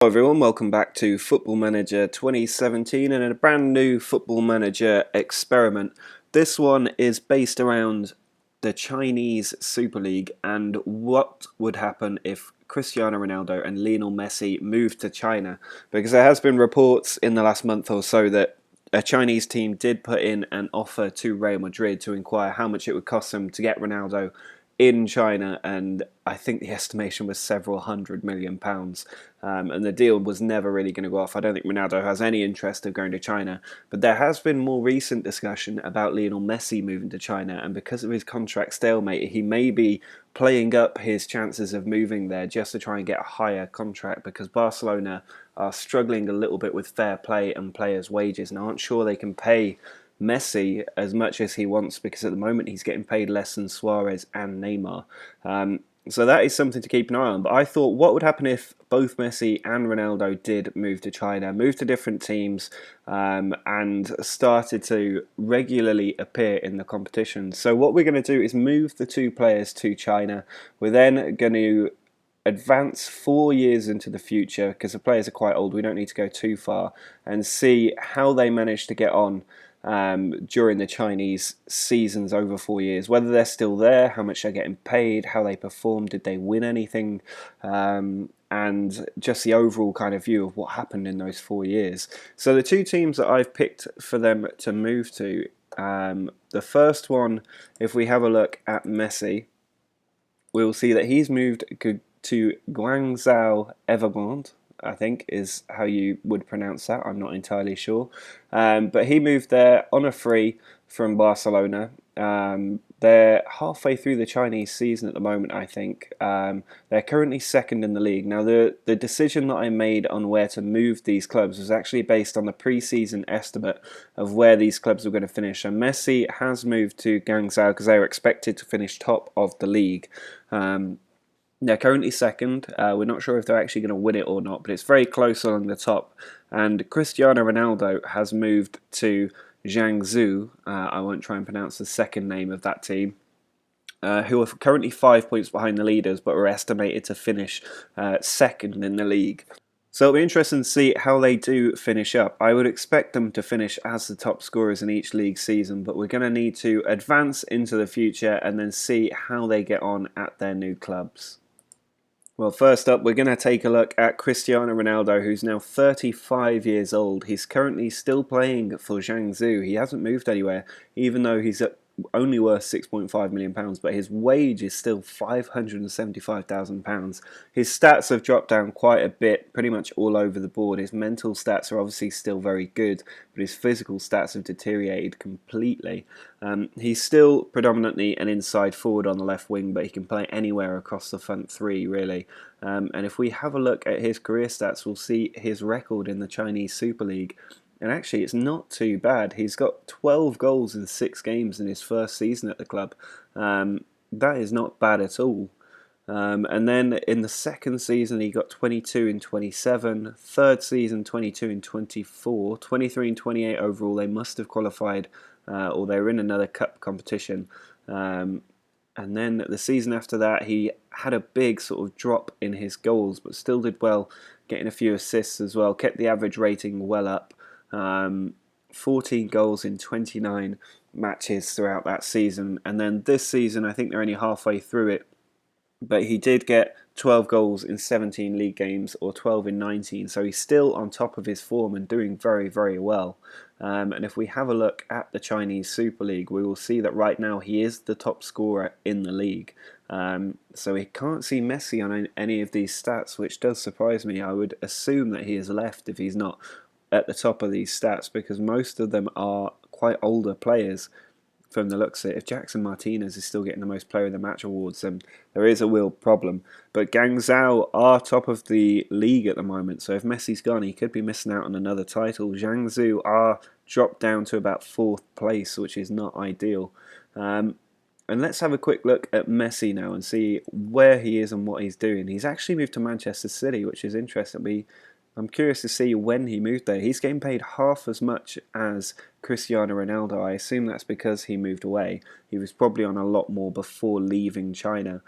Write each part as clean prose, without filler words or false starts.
Hello everyone, welcome back to Football Manager 2017 and a brand new Football Manager experiment. This one is based around the Chinese Super League and what would happen if Cristiano Ronaldo and Lionel Messi moved to China, because there has been reports in the last month or so that a Chinese team did put in an offer to Real Madrid to inquire how much it would cost them to get Ronaldo in China, and I think the estimation was several £100 million. And the deal was never really going to go off. I don't think Ronaldo has any interest of going to China, but there has been more recent discussion about Lionel Messi moving to China, and because of his contract stalemate, he may be playing up his chances of moving there just to try and get a higher contract, because Barcelona are struggling a little bit with fair play and players' wages and aren't sure they can pay Messi as much as he wants, because at the moment he's getting paid less than Suarez and Neymar. So that is something to keep an eye on. But I thought, what would happen if both Messi and Ronaldo did move to China, move to different teams, and started to regularly appear in the competition? So what we're going to do is move the two players to China. We're then going to advance 4 years into the future, because the players are quite old, we don't need to go too far, and see how they managed to get on during the Chinese seasons over 4 years, whether they're still there, how much they're getting paid, how they performed, did they win anything, and just the overall kind of view of what happened in those 4 years. So the two teams that I've picked for them to move to, the first one, if we have a look at Messi, we will see that he's moved to Guangzhou Evergrande, I think is how you would pronounce that. I'm not entirely sure. But he moved there on a free from Barcelona. They're halfway through the Chinese season at the moment, I think. They're currently second in the league. Now, the decision that I made on where to move these clubs was actually based on the pre-season estimate of where these clubs were going to finish. And Messi has moved to Guangzhou because they were expected to finish top of the league. They're currently second. We're not sure if they're actually going to win it or not, but it's very close along the top. And Cristiano Ronaldo has moved to Jiangsu. I won't try and pronounce the second name of that team, who are currently 5 points behind the leaders, but are estimated to finish second in the league. So it'll be interesting to see how they do finish up. I would expect them to finish as the top scorers in each league season, but we're going to need to advance into the future and then see how they get on at their new clubs. Well, first up, we're going to take a look at Cristiano Ronaldo, who's now 35 years old. He's currently still playing for Jiangsu. He hasn't moved anywhere, even though he's only worth £6.5 million, but his wage is still £575,000. His stats have dropped down quite a bit, pretty much all over the board. His mental stats are obviously still very good, but his physical stats have deteriorated completely. He's still predominantly an inside forward on the left wing, but he can play anywhere across the front three, really. And if we have a look at his career stats, we'll see his record in the Chinese Super League. And actually, it's not too bad. He's got 12 goals in 6 games in his first season at the club. That is not bad at all. And then in the second season, he got 22 in 27. Third season, 22 in 24. 23 in 28 overall. They must have qualified, or they were in another cup competition. And then the season after that, he had a big sort of drop in his goals, but still did well, getting a few assists as well. Kept the average rating well up. 14 goals in 29 matches throughout that season, and then this season I think they're only halfway through it, but he did get 12 goals in 17 league games, or 12 in 19, so he's still on top of his form and doing very, very well. And if we have a look at the Chinese Super League, we will see that right now he is the top scorer in the league. So we can't see Messi on any of these stats, which does surprise me. I would assume that he is left if he's not at the top of these stats, because most of them are quite older players from the looks of it. If Jackson Martinez is still getting the most player of the match awards, then there is a real problem. But Guangzhou are top of the league at the moment, so if Messi's gone, he could be missing out on another title. Jiangsu are dropped down to about 4th place, which is not ideal. And let's have a quick look at Messi now and see where he is and what he's doing. He's actually moved to Manchester City, which is interesting. I'm curious to see when he moved there. He's getting paid half as much as Cristiano Ronaldo. I assume that's because he moved away. He was probably on a lot more before leaving China.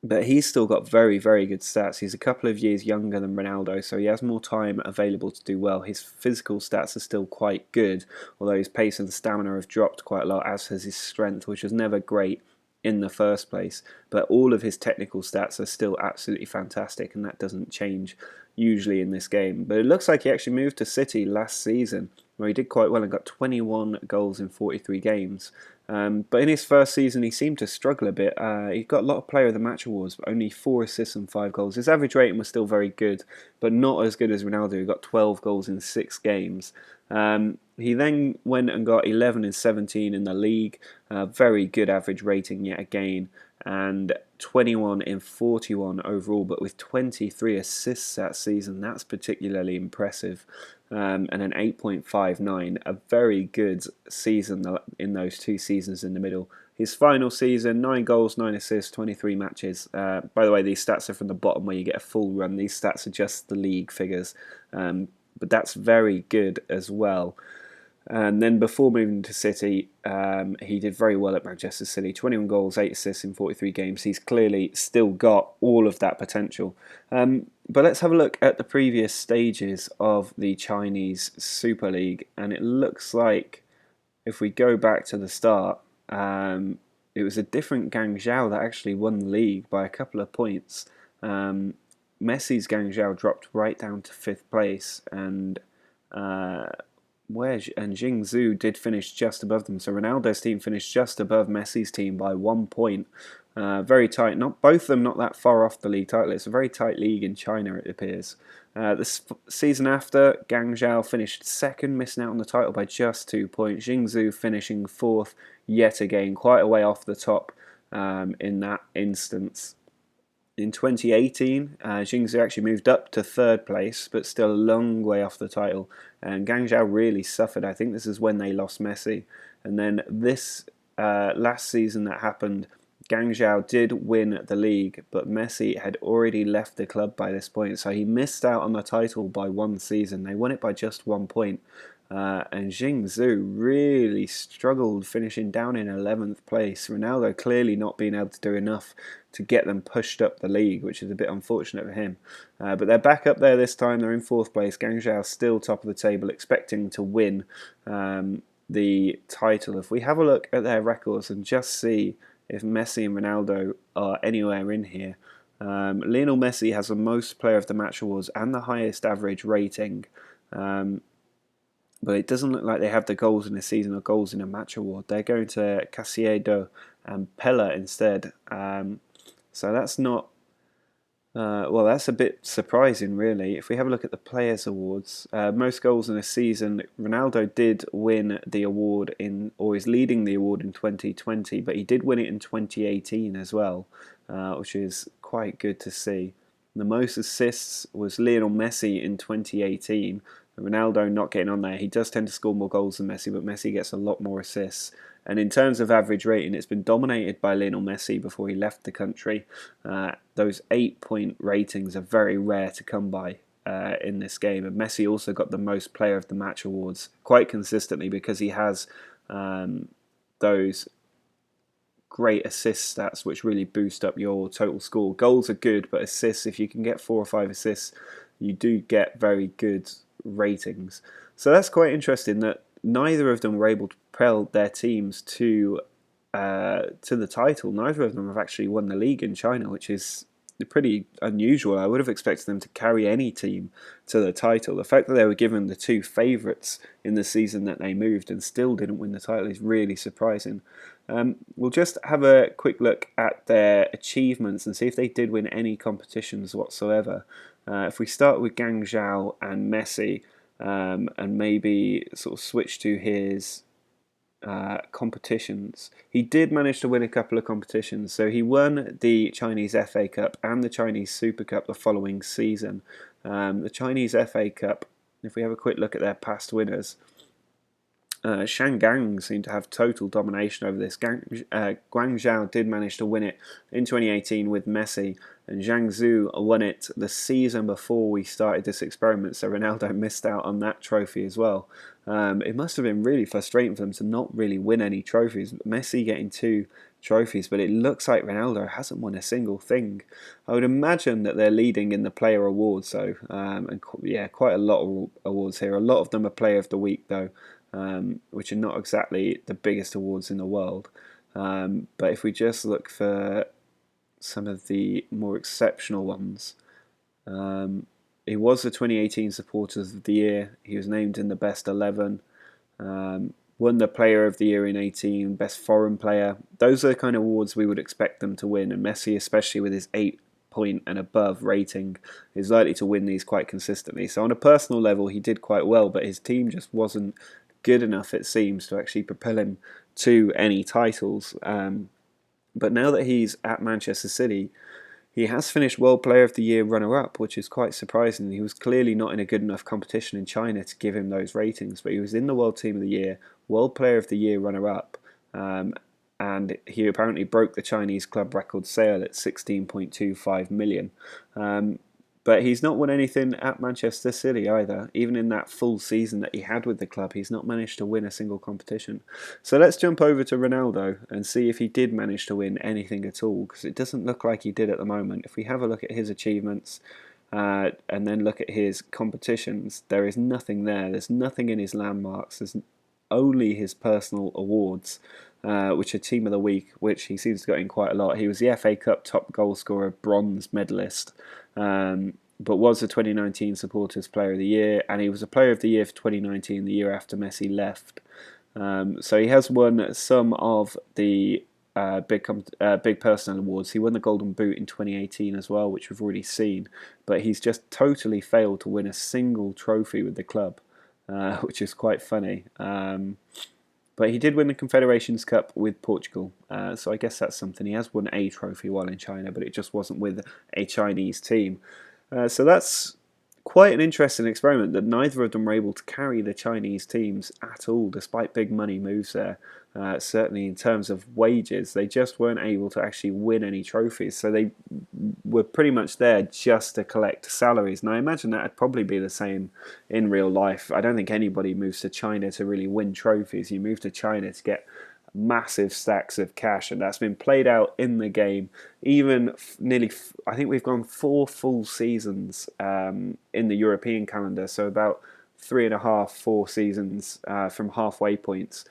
But he's still got very, very good stats. He's a couple of years younger than Ronaldo, so he has more time available to do well. His physical stats are still quite good, although his pace and stamina have dropped quite a lot, as has his strength, which was never great in the first place. But all of his technical stats are still absolutely fantastic, and that doesn't change usually in this game. But it looks like he actually moved to City last season, where he did quite well and got 21 goals in 43 games. But in his first season, he seemed to struggle a bit. He got a lot of Player of the Match awards, but only 4 assists and 5 goals. His average rating was still very good, but not as good as Ronaldo, who got 12 goals in 6 games. He then went and got 11 and 17 in the league, very good average rating yet again, and 21 in 41 overall, but with 23 assists that season. That's particularly impressive. And an 8.59, a very good season in those 2 seasons in the middle. His final season, 9 goals, 9 assists, 23 matches. By the way, these stats are from the bottom where you get a full run. These stats are just the league figures, but that's very good as well. And then before moving to City, he did very well at Manchester City. 21 goals, 8 assists in 43 games. He's clearly still got all of that potential. But let's have a look at the previous stages of the Chinese Super League. And it looks like, if we go back to the start, it was a different Guangzhou that actually won the league by a couple of points. Messi's Guangzhou dropped right down to 5th place, and Jingzhou did finish just above them. So Ronaldo's team finished just above Messi's team by 1 point. Very tight. Not both of them not that far off the league title. It's a very tight league in China, it appears. The season after, Guangzhou finished 2nd, missing out on the title by just 2 points. Jingzhou finishing 4th, yet again, quite a way off the top in that instance. In 2018, Jingzhou actually moved up to 3rd place, but still a long way off the title. And Guangzhou really suffered. I think this is when they lost Messi. And then this last season that happened, Guangzhou did win the league, but Messi had already left the club by this point, so he missed out on the title by 1 season. They won it by just 1 point. And Jingzhou really struggled, finishing down in 11th place. Ronaldo clearly not being able to do enough to get them pushed up the league, which is a bit unfortunate for him. But they're back up there this time. They're in 4th place. Guangzhou still top of the table, expecting to win the title. If we have a look at their records and just see if Messi and Ronaldo are anywhere in here, Lionel Messi has the most Player of the Match awards and the highest average rating. But it doesn't look like they have the goals in a season or goals in a match award. They're going to Casiedo and Pella instead. So that's not... well, that's a bit surprising, really. If we have a look at the Players' Awards, most goals in a season, Ronaldo did win the award or is leading the award in 2020, but he did win it in 2018 as well, which is quite good to see. The most assists was Lionel Messi in 2018. Ronaldo not getting on there. He does tend to score more goals than Messi, but Messi gets a lot more assists. And in terms of average rating, it's been dominated by Lionel Messi before he left the country. Those 8-point ratings are very rare to come by in this game. And Messi also got the most Player of the Match awards quite consistently because he has those great assist stats which really boost up your total score. Goals are good, but assists, if you can get 4 or 5 assists, you do get very good ratings. So that's quite interesting that neither of them were able to propel their teams to the title. Neither of them have actually won the league in China, which is pretty unusual. I would have expected them to carry any team to the title. The fact that they were given the 2 favourites in the season that they moved and still didn't win the title is really surprising. We'll just have a quick look at their achievements and see if they did win any competitions whatsoever. If we start with Guangzhou and Messi, and maybe sort of switch to his competitions, he did manage to win a couple of competitions. So he won the Chinese FA Cup and the Chinese Super Cup the following season. The Chinese FA Cup, if we have a quick look at their past winners, Shangang seemed to have total domination over this. Guangzhou did manage to win it in 2018 with Messi, and Jiangsu won it the season before we started this experiment, so Ronaldo missed out on that trophy as well. It must have been really frustrating for them to not really win any trophies. Messi getting 2, trophies, but it looks like Ronaldo hasn't won a single thing. I would imagine that they're leading in the player awards, though, and yeah, quite a lot of awards here. A lot of them are Player of the Week, though, which are not exactly the biggest awards in the world. But if we just look for some of the more exceptional ones, he was the 2018 Supporters of the Year. He was named in the best 11. Won the Player of the Year in 18, Best Foreign Player. Those are the kind of awards we would expect them to win, and Messi, especially with his 8-point and above rating, is likely to win these quite consistently. So on a personal level, he did quite well, but his team just wasn't good enough, it seems, to actually propel him to any titles. But now that he's at Manchester City, he has finished World Player of the Year runner-up, which is quite surprising. He was clearly not in a good enough competition in China to give him those ratings, but he was in the World Team of the Year, World Player of the Year runner-up, and he apparently broke the Chinese club record sale at 16.25 million. But he's not won anything at Manchester City either. Even in that full season that he had with the club, he's not managed to win a single competition. So let's jump over to Ronaldo and see if he did manage to win anything at all, because it doesn't look like he did at the moment. If we have a look at his achievements and then look at his competitions, there is nothing there. There's nothing in his landmarks. There's only his personal awards, which are Team of the Week, which he seems to have got in quite a lot. He was the FA Cup top goal scorer, bronze medalist, but was the 2019 Supporters Player of the Year, and he was a Player of the Year for 2019, the year after Messi left. So he has won some of the big personal awards. He won the Golden Boot in 2018 as well, which we've already seen, but he's just totally failed to win a single trophy with the club, which is quite funny. But he did win the Confederations Cup with Portugal, so I guess that's something. He has won a trophy while in China, but it just wasn't with a Chinese team. So that's quite an interesting experiment, that neither of them were able to carry the Chinese teams at all, despite big money moves there. Certainly in terms of wages, they just weren't able to actually win any trophies. So they were pretty much there just to collect salaries. And I imagine that would probably be the same in real life. I don't think anybody moves to China to really win trophies. You move to China to get massive stacks of cash, and that's been played out in the game. Even nearly, I think we've gone 4 full seasons in the European calendar, so about 3.5, 4 seasons from halfway points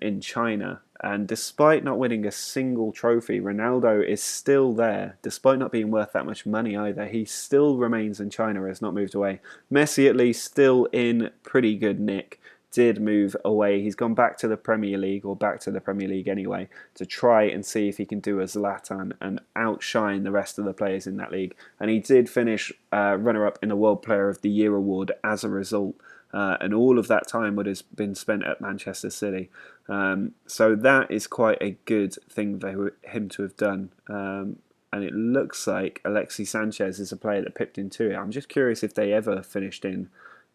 in China. And despite not winning a single trophy, Ronaldo is still there, despite not being worth that much money either. He still remains in China, has not moved away. Messi, at least, still in pretty good nick. Did move away. He's gone back to the Premier League, or back to the Premier League anyway, to try and see if he can do a Zlatan and outshine the rest of the players in that league. And he did finish runner-up in the World Player of the Year award as a result. And all of that time would have been spent at Manchester City. So that is quite a good thing for him to have done. And it looks like Alexis Sanchez is a player that pipped into it. I'm just curious if they ever finished in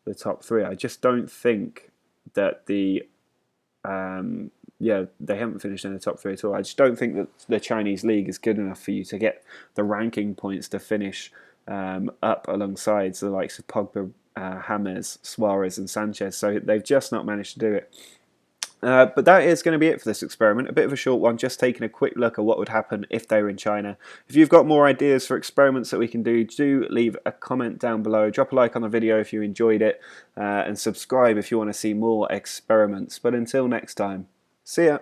the top 3. I just don't think that they haven't finished in the top 3 at all. I just don't think that the Chinese league is good enough for you to get the ranking points to finish up alongside the likes of Pogba, James, Suarez and Sanchez. So they've just not managed to do it. But that is going to be it for this experiment. A bit of a short one, just taking a quick look at what would happen if they were in China. If you've got more ideas for experiments that we can do, do leave a comment down below. Drop a like on the video if you enjoyed it, and subscribe if you want to see more experiments. But until next time, see ya!